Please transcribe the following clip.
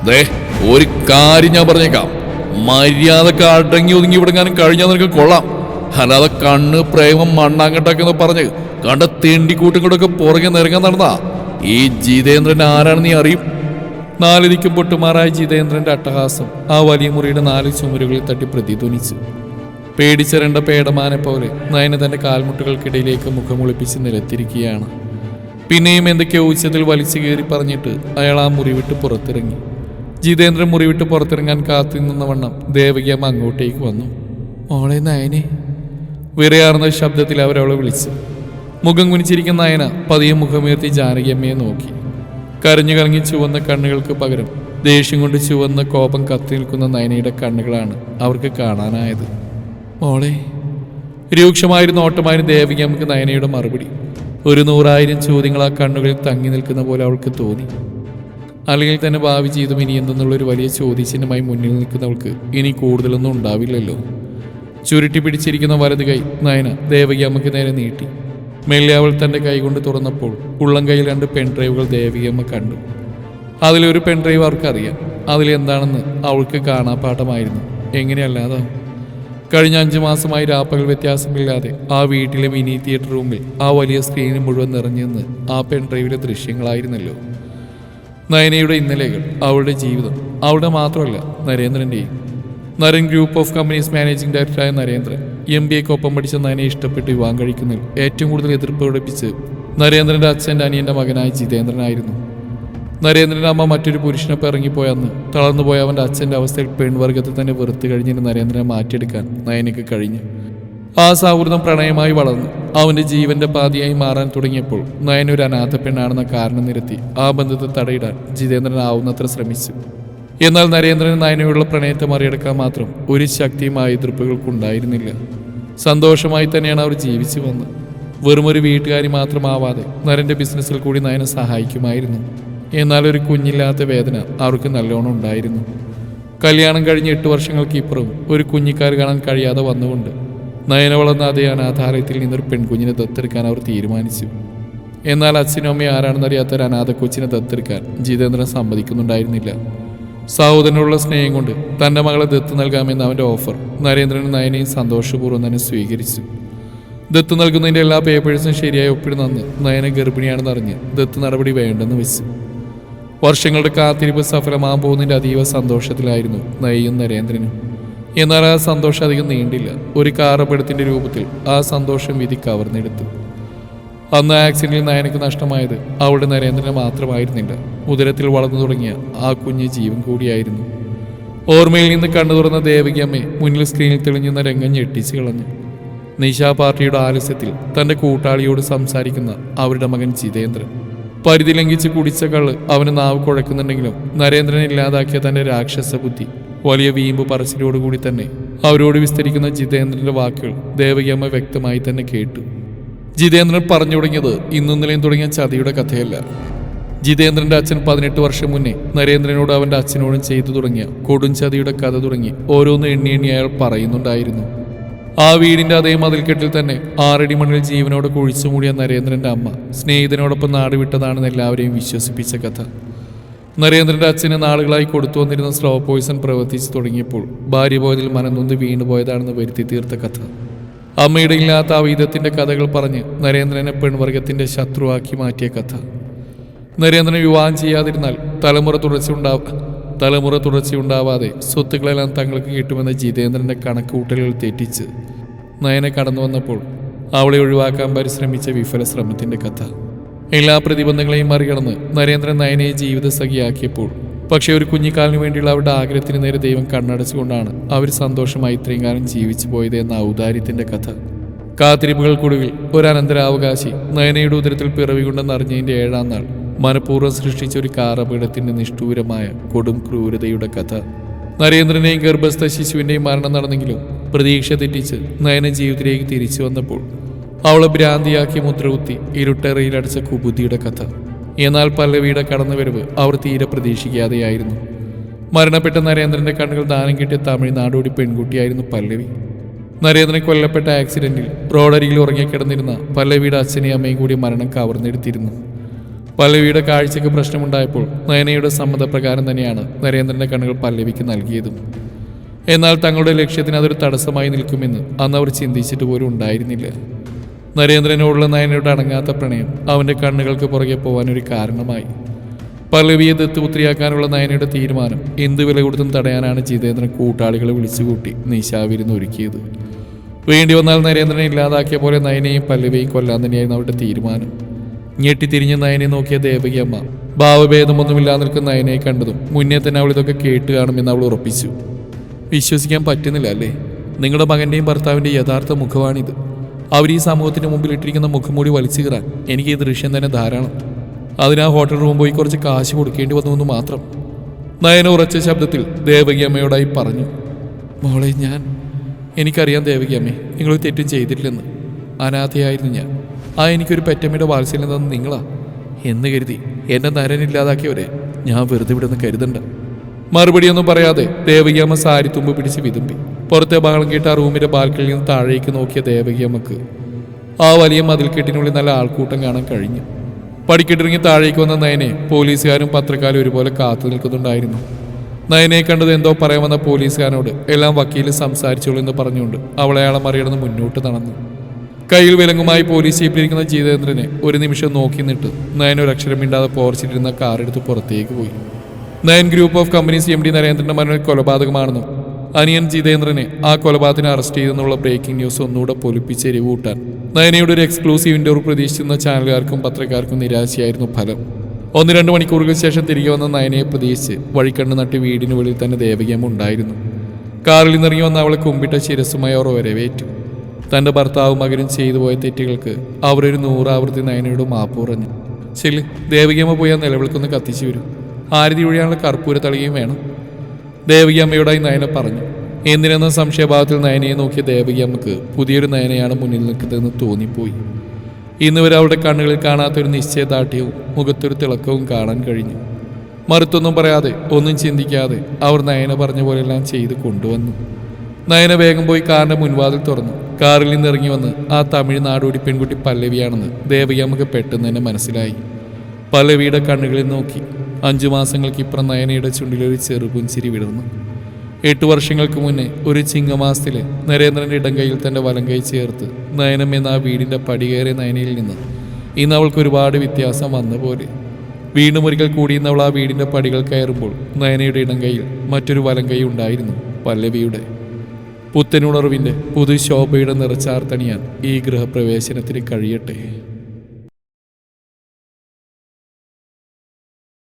ദേ ഒരു കാര്യം ഞാൻ പറഞ്ഞേക്കാം, മര്യാദക്ക് അടങ്ങി ഒതുങ്ങി വിടുങ്ങാനും കഴിഞ്ഞാൽ നിനക്ക് കൊള്ളാം. അല്ലാതെ കണ്ണ് പ്രേമം മണ്ണാങ്കട്ടൊക്കെ പറഞ്ഞ് കണ്ട തെണ്ടിക്കൂട്ടുകൊണ്ടൊക്കെ പുറകെ നിറങ്ങാൻ നടന്നാ ഈ ജിതേന്ദ്രൻ ആരാണെന്ന് നീ അറിയും. നാലിരിക്കും പൊട്ടുമാറായ ജിതേന്ദ്രന്റെ അട്ടഹാസം ആ വലിയ മുറിയുടെ 4 ചുമരുകളിൽ തട്ടി പ്രതിധ്വനിച്ചു. പേടിച്ചരണ്ട പേടമാനെ പോലെ നയന തന്റെ കാൽമുട്ടുകൾക്കിടയിലേക്ക് മുഖമൊളിപ്പിച്ച് നിലത്തിരിക്കുകയാണ്. പിന്നെയും എന്തൊക്കെയോ ഉച്ചത്തിൽ വലിച്ചു കയറി പറഞ്ഞിട്ട് അയാൾ ആ മുറി വിട്ട് പുറത്തിറങ്ങി. ജിതേന്ദ്രൻ മുറി വിട്ട് പുറത്തിറങ്ങാൻ കാത്തു നിന്ന വണ്ണം ദേവകിയമ്മ അങ്ങോട്ടേക്ക് വന്നു. മോളെ നയനെ, വിറയാർന്ന ശബ്ദത്തിൽ അവരവളെ വിളിച്ചു. മുഖം കുനിച്ചിരിക്കുന്ന നയന പതിയെ മുഖമുയർത്തി ജാനകിയമ്മയെ നോക്കി. കരഞ്ഞു കലങ്ങി ചുവന്ന കണ്ണുകൾക്ക് പകരം ദേഷ്യം കൊണ്ട് ചുവന്ന കോപം കത്തി നിൽക്കുന്ന നയനയുടെ കണ്ണുകളാണ് അവർക്ക് കാണാനായത്. മോളെ, രൂക്ഷമായിരുന്ന ഓട്ടമായിരുന്നു ദേവികമ്മക്ക് നയനയുടെ മറുപടി. 100,000 ചോദ്യങ്ങൾ ആ കണ്ണുകളിൽ തങ്ങി നിൽക്കുന്ന പോലെ അവൾക്ക് തോന്നി. അല്ലെങ്കിൽ തന്നെ ഭാവി ജീവിതം ഇനി എന്തെന്നുള്ളൊരു വലിയ ചോദ്യചിഹ്നമായി മുന്നിൽ നിൽക്കുന്നവൾക്ക് ഇനി കൂടുതലൊന്നും ഉണ്ടാവില്ലല്ലോ. ചുരുട്ടി പിടിച്ചിരിക്കുന്ന വലത് കൈ നയന ദേവകിയമ്മക്ക് നേരെ നീട്ടി. മെല്ലെ അവൾ തൻ്റെ കൈ കൊണ്ട് തുറന്നപ്പോൾ ഉള്ളം കൈയിൽ 2 പെൺഡ്രൈവുകൾ ദേവികമ്മ കണ്ടു. അതിലൊരു പെൺഡ്രൈവ് അവർക്കറിയാം. അതിലെന്താണെന്ന് അവൾക്ക് കാണാപ്പാഠമായിരുന്നു. എങ്ങനെയല്ലാതെ കഴിഞ്ഞ 5 മാസമായി രാപ്പകൽ വ്യത്യാസമില്ലാതെ ആ വീട്ടിലെ മിനി തിയേറ്റർ റൂമിൽ ആ വലിയ സ്ക്രീനിൽ മുഴുവൻ നിറഞ്ഞെന്ന് ആ പെൺഡ്രൈവിലെ ദൃശ്യങ്ങളായിരുന്നല്ലോ. നയനയുടെ ഇന്നലെകൾ, അവളുടെ ജീവിതം, അവളുടെ മാത്രമല്ല നരേന്ദ്രൻ്റെയും. നരൻ ഗ്രൂപ്പ് ഓഫ് കമ്പനീസ് മാനേജിംഗ് ഡയറക്ടറായ നരേന്ദ്രൻ MBA-ക്കൊപ്പം പഠിച്ച നയനെ ഇഷ്ടപ്പെട്ട് വിവാഹം കഴിക്കുന്നതിൽ ഏറ്റവും കൂടുതൽ എതിർപ്പ് പ്രകടിപ്പിച്ച് നരേന്ദ്രൻ്റെ അച്ഛൻ്റെ അനിയൻ്റെ മകനായ ജിതേന്ദ്രനായിരുന്നു. നരേന്ദ്രൻ്റെ അമ്മ മറ്റൊരു പുരുഷനൊപ്പം ഇറങ്ങിപ്പോയന്ന് തളർന്നുപോയ അവൻ്റെ അച്ഛൻ്റെ അവസ്ഥയിൽ പെൺവർഗത്തെ തന്നെ വെറുത്ത് കഴിഞ്ഞിട്ട് നരേന്ദ്രനെ മാറ്റിയെടുക്കാൻ നയനയ്ക്ക് കഴിഞ്ഞു. ആ സൗഹൃദം പ്രണയമായി വളർന്നു അവൻ്റെ ജീവന്റെ പാതിയായി മാറാൻ തുടങ്ങിയപ്പോൾ നയന ഒരു അനാഥ പെണ്ണാണെന്ന കാരണം നിരത്തി ആ ബന്ധത്തെ തടയിടാൻ ജിതേന്ദ്രൻ ആവുന്നത്ര ശ്രമിച്ചു. എന്നാൽ നരേന്ദ്രന് നയനയോടുള്ള പ്രണയത്തെ മറികടക്കാൻ മാത്രം ഒരു ശക്തിയുമായ എതിർപ്പുകൾക്കുണ്ടായിരുന്നില്ല. സന്തോഷമായി തന്നെയാണ് അവർ ജീവിച്ചു വന്നത്. വെറുമൊരു വീട്ടുകാരി മാത്രമാവാതെ നരൻ്റെ ബിസിനസ്സിൽ കൂടി നയന സഹായിക്കുമായിരുന്നു. എന്നാൽ ഒരു കുഞ്ഞില്ലാത്ത വേദന അവർക്ക് നല്ലോണം ഉണ്ടായിരുന്നു. കല്യാണം കഴിഞ്ഞ് 8 വർഷങ്ങൾക്ക് ഇപ്പുറവും ഒരു കുഞ്ഞിക്കാർ കാണാൻ കഴിയാതെ വന്നുകൊണ്ട് നയന വളർന്ന അതേ അനാഥാലയത്തിൽ നിന്നൊരു പെൺകുഞ്ഞിനെ ദത്തെടുക്കാൻ അവർ തീരുമാനിച്ചു. എന്നാൽ അച്ഛനും അമ്മയും ആരാണെന്നറിയാത്ത ഒരു അനാഥ കൊച്ചിനെ ദത്തെടുക്കാൻ ജിതേന്ദ്രൻ സമ്മതിക്കുന്നുണ്ടായിരുന്നില്ല. സഹോദരനുള്ള സ്നേഹം കൊണ്ട് തൻ്റെ മകളെ ദത്ത് നൽകാമെന്ന അവൻ്റെ ഓഫർ നരേന്ദ്രനും നയനയും സന്തോഷപൂർവ്വം തന്നെ സ്വീകരിച്ചു. ദത്ത് നൽകുന്നതിൻ്റെ എല്ലാ പേപ്പേഴ്സും ശരിയായി ഒപ്പിടുന്നെന്ന് നയന ഗർഭിണിയാണെന്നറിഞ്ഞ് ദത്ത് നടപടി വേണ്ടെന്ന് വെച്ചു. വർഷങ്ങളുടെ കാത്തിരിപ്പ് സഫലമാകാൻ പോകുന്നതിൻ്റെ അതീവ സന്തോഷത്തിലായിരുന്നു നയയും നരേന്ദ്രനും. എന്നാൽ ആ സന്തോഷം അധികം നീണ്ടില്ല. ഒരു കാറപടത്തിൻ്റെ രൂപത്തിൽ ആ സന്തോഷം വിധി കവർന്നെടുത്തു. അന്ന് ആക്സിഡന്റിൽ നയനക്ക് നഷ്ടമായത് അവളുടെ നരേന്ദ്രനെ മാത്രമായിരുന്നില്ല, ഉദരത്തിൽ വളർന്നു തുടങ്ങിയ ആ കുഞ്ഞ് ജീവൻ കൂടിയായിരുന്നു. ഓർമ്മയിൽ നിന്ന് കണ്ണു തുറന്ന ദേവകിയമ്മയെ മുന്നിൽ സ്ക്രീനിൽ തെളിഞ്ഞുന്ന രംഗം ഞെട്ടിച്ചു കളഞ്ഞു. നിശാ പാർട്ടിയുടെ ആലസ്യത്തിൽ തൻ്റെ കൂട്ടാളിയോട് സംസാരിക്കുന്ന അവരുടെ മകൻ ജിതേന്ദ്രൻ. പരിധി ലംഘിച്ച് കുടിച്ച കള്ള് അവന് നാവ് കുഴക്കുന്നുണ്ടെങ്കിലും നരേന്ദ്രനെ ഇല്ലാതാക്കിയ തൻ്റെ രാക്ഷസ ബുദ്ധി വലിയ വീമ്പ് പറച്ചിലോടുകൂടി തന്നെ അവരോട് വിസ്തരിക്കുന്ന ജിതേന്ദ്രന്റെ വാക്കുകൾ ദേവകിയമ്മ വ്യക്തമായി തന്നെ കേട്ടു. ജിതേന്ദ്രൻ പറഞ്ഞു തുടങ്ങിയത് ഇന്നും ഇന്നലെയും തുടങ്ങിയ ചതിയുടെ കഥയല്ല. ജിതേന്ദ്രന്റെ അച്ഛൻ 18 വർഷം മുന്നേ നരേന്ദ്രനോട് അവൻ്റെ അച്ഛനോടും ചെയ്തു തുടങ്ങിയ കൊടും ചതിയുടെ കഥ തുടങ്ങി ഓരോന്ന് എണ്ണി എണ്ണി അയാൾ പറയുന്നുണ്ടായിരുന്നു. ആ വീടിന്റെ അതേ മതിൽക്കെട്ടിൽ തന്നെ 6 അടി മണ്ണിൽ ജീവനോടെ കുഴിച്ചു മൂടിയ നരേന്ദ്രന്റെ അമ്മ സ്നേഹിതനോടൊപ്പം നാട് വിട്ടതാണെന്ന് എല്ലാവരെയും വിശ്വസിപ്പിച്ച കഥ. നരേന്ദ്രന്റെ അച്ഛന് നാളുകളായി കൊടുത്തു വന്നിരുന്ന സ്ലോ പോയിസൺ പ്രവർത്തിച്ചു തുടങ്ങിയപ്പോൾ ഭാര്യ പോയതിൽ മനംനൊന്ന് വീണുപോയതാണെന്ന് വരുത്തി തീർത്ത കഥ. അമ്മയുടെ ഇല്ലാത്ത അവീതത്തിന്റെ കഥകൾ പറഞ്ഞ് നരേന്ദ്രനെ പെൺവർഗത്തിന്റെ ശത്രുവാക്കി മാറ്റിയ കഥ. നരേന്ദ്രനെ വിവാഹം ചെയ്യാതിരുന്നാൽ തലമുറ തുടർച്ചയുണ്ടാവാതെ സ്വത്തുക്കളെല്ലാം തങ്ങൾക്ക് കിട്ടുമെന്ന ജിതേന്ദ്രന്റെ കണക്കുകൂട്ടലുകൾ തെറ്റിച്ച് നയന കടന്നു വന്നപ്പോൾ അവളെ ഒഴിവാക്കാൻ പരിശ്രമിച്ച വിഫല ശ്രമത്തിന്റെ കഥ. എല്ലാ പ്രതിബന്ധങ്ങളെയും മറികടന്ന് നരേന്ദ്രൻ നയനയെ ജീവിതസഖിയാക്കിയപ്പോൾ പക്ഷെ ഒരു കുഞ്ഞിക്കാലിന് വേണ്ടിയുള്ള അവരുടെ ആഗ്രഹത്തിന് നേരെ ദൈവം കണ്ണടച്ചുകൊണ്ടാണ് അവർ സന്തോഷമായി ഇത്രയും കാലം ജീവിച്ചു പോയത് എന്ന ഔദാര്യത്തിന്റെ കഥ. കാത്തിരിപ്പുകൾക്കൊടുവിൽ ഒരു അനന്തരാവകാശി നയനയുടെ ഉദരത്തിൽ പിറവികൊണ്ടെന്ന് അറിഞ്ഞതിന്റെ 7-ാം നാൾ മനഃപൂർവ്വം സൃഷ്ടിച്ച ഒരു കാറപകടത്തിന്റെ നിഷ്ഠൂരമായ കൊടും ക്രൂരതയുടെ കഥ. നരേന്ദ്രനെയും ഗർഭസ്ഥ ശിശുവിന്റെയും മരണം നടന്നെങ്കിലും പ്രതീക്ഷ തെറ്റിച്ച് നയന ജീവിതത്തിലേക്ക് തിരിച്ചു വന്നപ്പോൾ അവളെ ഭ്രാന്തിയാക്കി മുദ്രകുത്തി ഇരുട്ടറയിലടച്ച കുബുദ്ധിയുടെ കഥ. എന്നാൽ പല്ലവിയുടെ കടന്നുവരവ് അവർ തീരെ പ്രതീക്ഷിക്കാതെയായിരുന്നു. മരണപ്പെട്ട നരേന്ദ്രന്റെ കണ്ണുകൾ ദാനം കിട്ടിയ തമിഴ്നാടോടി പെൺകുട്ടിയായിരുന്നു പല്ലവി. നരേന്ദ്രൻ കൊല്ലപ്പെട്ട ആക്സിഡന്റിൽ റോഡരികിൽ ഉറങ്ങിക്കിടന്നിരുന്ന പല്ലവിയുടെ അച്ഛനെയും അമ്മയും കൂടി മരണം കവർന്നെടുത്തിരുന്നു. പല്ലവിയുടെ കാഴ്ചയ്ക്ക് പ്രശ്നമുണ്ടായപ്പോൾ നയനയുടെ സമ്മതപ്രകാരം തന്നെയാണ് നരേന്ദ്രന്റെ കണ്ണുകൾ പല്ലവിക്ക് നൽകിയതും. എന്നാൽ തങ്ങളുടെ ലക്ഷ്യത്തിന് അതൊരു തടസ്സമായി നിൽക്കുമെന്ന് അന്ന് അവർ ചിന്തിച്ചിട്ട് പോലും ഉണ്ടായിരുന്നില്ല. നരേന്ദ്രനോടുള്ള നയനയുടെ അടങ്ങാത്ത പ്രണയം അവന്റെ കണ്ണുകൾക്ക് പുറകെ പോകാനൊരു കാരണമായി. പല്ലവിയെ ദത്തുപുത്രിയാക്കാനുള്ള നയനയുടെ തീരുമാനം എന്ത് വില കൊടുത്തും തടയാനാണ് ജിതേന്ദ്രൻ കൂട്ടാളികളെ വിളിച്ചുകൂട്ടി നിശാവിരുന്ന് ഒരുക്കിയത്. വേണ്ടി വന്നാൽ നരേന്ദ്രനെ ഇല്ലാതാക്കിയ പോലെ നയനെയും പല്ലവിയെയും കൊല്ലാൻ തന്നെയായിരുന്നു അവരുടെ തീരുമാനം. ഞെട്ടിത്തിരിഞ്ഞ് നയനെ നോക്കിയ ദേവകി അമ്മ ഭാവഭേദമൊന്നുമില്ലാതെ നിൽക്കുന്ന നയനയെ കണ്ടതും മുന്നേ തന്നെ അവൾ ഇതൊക്കെ കേട്ട് കാണുമെന്ന് അവൾ ഉറപ്പിച്ചു. വിശ്വസിക്കാൻ പറ്റുന്നില്ല അല്ലേ? നിങ്ങളുടെ മകന്റെയും ഭർത്താവിൻ്റെ യഥാർത്ഥ മുഖമാണിത്. അവർ ഈ സമൂഹത്തിന് മുമ്പിൽ ഇട്ടിരിക്കുന്ന മുഖംമൂടി വലിച്ചു കീറാൻ എനിക്ക് ഈ ദൃശ്യം തന്നെ ധാരാളം. അതിനാ ഹോട്ടൽ റൂം പോയി കുറച്ച് കാശ് കൊടുക്കേണ്ടി വന്നുവെന്ന് മാത്രം. നയന ഉറച്ച ശബ്ദത്തിൽ ദേവകി അമ്മയോടായി പറഞ്ഞു. മോളെ, എനിക്കറിയാം ദേവകി അമ്മേ, നിങ്ങളൊരു തെറ്റും ചെയ്തിട്ടില്ലെന്ന്. അനാഥയായിരുന്നു ഞാൻ. എനിക്കൊരു പെറ്റമ്മയുടെ വാത്സല്യം തന്ന നിങ്ങളാ എന്ന് കരുതി എന്നെ നരനില്ലാതാക്കിയവരെ ഞാൻ വെറുതെ വിടുന്ന് കരുതണ്ട. മറുപടിയൊന്നും പറയാതെ ദേവകിയമ്മ സാരി തുമ്പ് പിടിച്ച് വിതുമ്പി. പുറത്തെ ബഹളം കേട്ട ആ റൂമിന്റെ ബാൽക്കണിയിൽ നിന്ന് താഴേക്ക് നോക്കിയ ദേവകിയമ്മക്ക് ആ വലിയ മതിൽക്കെട്ടിനുള്ളിൽ നല്ല ആൾക്കൂട്ടം കാണാൻ കഴിഞ്ഞു. പടിക്കെട്ടിറങ്ങി താഴേക്ക് വന്ന നയനെ പോലീസുകാരും പത്രക്കാരും ഒരുപോലെ കാത്തു നിൽക്കുന്നുണ്ടായിരുന്നു. നയനെ കണ്ടത് എന്തോ പറയാൻ വന്ന പോലീസുകാരനോട് എല്ലാം വക്കീല് സംസാരിച്ചോളൂ എന്ന് പറഞ്ഞുകൊണ്ട് അവളെ അയാളെ മറികടന്ന് മുന്നോട്ട് നടന്നു. കയ്യിൽ വിലങ്ങുമായി പോലീസ് ജീപ്പിലിരിക്കുന്ന ജിതേന്ദ്രനെ ഒരു നിമിഷം നോക്കി നിട്ട് നയൻ ഒരു അക്ഷരം മിണ്ടാതെ പോർച്ചിട്ടിരുന്ന കാറെടുത്ത് പുറത്തേക്ക് പോയി. Nine group of companies MD നരേന്ദ്രന്റെ മരണം കൊലപാതകമാണെന്നും അനിയൻ ജിതേന്ദ്രനെ ആ കൊലപാതകത്തിന് അറസ്റ്റ് ചെയ്തെന്നുള്ള ബ്രേക്കിംഗ് ന്യൂസ് ഒന്നുകൂടെ പൊലിപ്പിച്ച് എരിവൂട്ടാൻ നയനയുടെ ഒരു എക്സ്ക്ലൂസീവ് ഇന്റർവ്യൂ പ്രതീക്ഷിച്ചിരുന്ന ചാനലുകാർക്കും പത്രക്കാർക്കും നിരാശയായിരുന്നു ഫലം. 1-2 മണിക്കൂറുകൾക്ക് ശേഷം തിരികെ വന്ന നയനയെ പ്രതീക്ഷിച്ച് വഴിക്കണ്ണ് നട്ടി വീടിന് വെളിയിൽ തന്നെ ദേവകിയമ്മ ഉണ്ടായിരുന്നു. കാറിൽ നിന്നിറങ്ങി വന്ന അവളെ കുമ്പിട്ട ശിരസ്സുമായി അവർ വരവേറ്റു. തൻ്റെ ഭർത്താവും മകനും ചെയ്തു പോയ തെറ്റുകൾക്ക് അവരൊരു 100 ആവർത്തി നയനയോട് മാപ്പ് പറഞ്ഞു. ശരി, ദേവകിയമ്മ പോയി ആ നിലവിളക്കൊന്ന് കത്തിച്ചു വരും. ആരതി ഒഴിയാനുള്ള കർപ്പൂര തളികയും വേണം, ദേവകിയമ്മയോടായി നയന പറഞ്ഞു. എന്തിനെന്ന സംശയഭാവത്തിൽ നയനയെ നോക്കിയ ദേവകിയമ്മക്ക് പുതിയൊരു നയനയാണ് മുന്നിൽ നിൽക്കുന്നതെന്ന് തോന്നിപ്പോയി. ഇന്ന് വരെ അവളുടെ കണ്ണുകളിൽ കാണാത്തൊരു നിശ്ചയദാർഢ്യവും മുഖത്തൊരു തിളക്കവും കാണാൻ കഴിഞ്ഞു. മറുത്തൊന്നും പറയാതെ ഒന്നും ചിന്തിക്കാതെ അവർ നയന പറഞ്ഞ പോലെല്ലാം ചെയ്ത് കൊണ്ടുവന്നു. നയന വേഗം പോയി കാറിന്റെ മുൻവാതിൽ തുറന്നു. കാറിൽ നിന്ന് ഇറങ്ങി വന്ന് ആ തമിഴ് നാടോടി പെൺകുട്ടി പല്ലവിയാണെന്ന് ദേവകിയമ്മക്ക് പെട്ടെന്ന് തന്നെ മനസ്സിലായി. പല്ലവിയുടെ കണ്ണുകളിൽ നോക്കി 5 മാസങ്ങൾക്കിപ്പുറം നയനയുടെ ചുണ്ടിലൊരു ചെറുപുഞ്ചിരി വിടർന്നു. 8 വർഷങ്ങൾക്ക് മുന്നേ ഒരു ചിങ്ങമാസത്തില് നരേന്ദ്രന്റെ ഇടം കൈയിൽ തന്റെ വലം കൈ ചേർത്ത് നയനം എന്ന ആ വീടിന്റെ പടികേറിയ നയനയിൽ നിന്ന് ഇന്ന് അവൾക്ക് ഒരുപാട് വ്യത്യാസം വന്ന പോലെ. വീണ്ടും ഒരിക്കൽ കൂടി ഇന്ന് അവൾ ആ വീടിന്റെ പടികൾ കയറുമ്പോൾ നയനയുടെ ഇടം കൈയിൽ മറ്റൊരു വലം കൈ ഉണ്ടായിരുന്നു, പല്ലവിയുടെ. പുത്തനുണർവിന്റെ പുതുശോഭയുടെ നിറച്ചാർത്തണിയാൻ ഈ ഗൃഹപ്രവേശനത്തിന് കഴിയട്ടെ.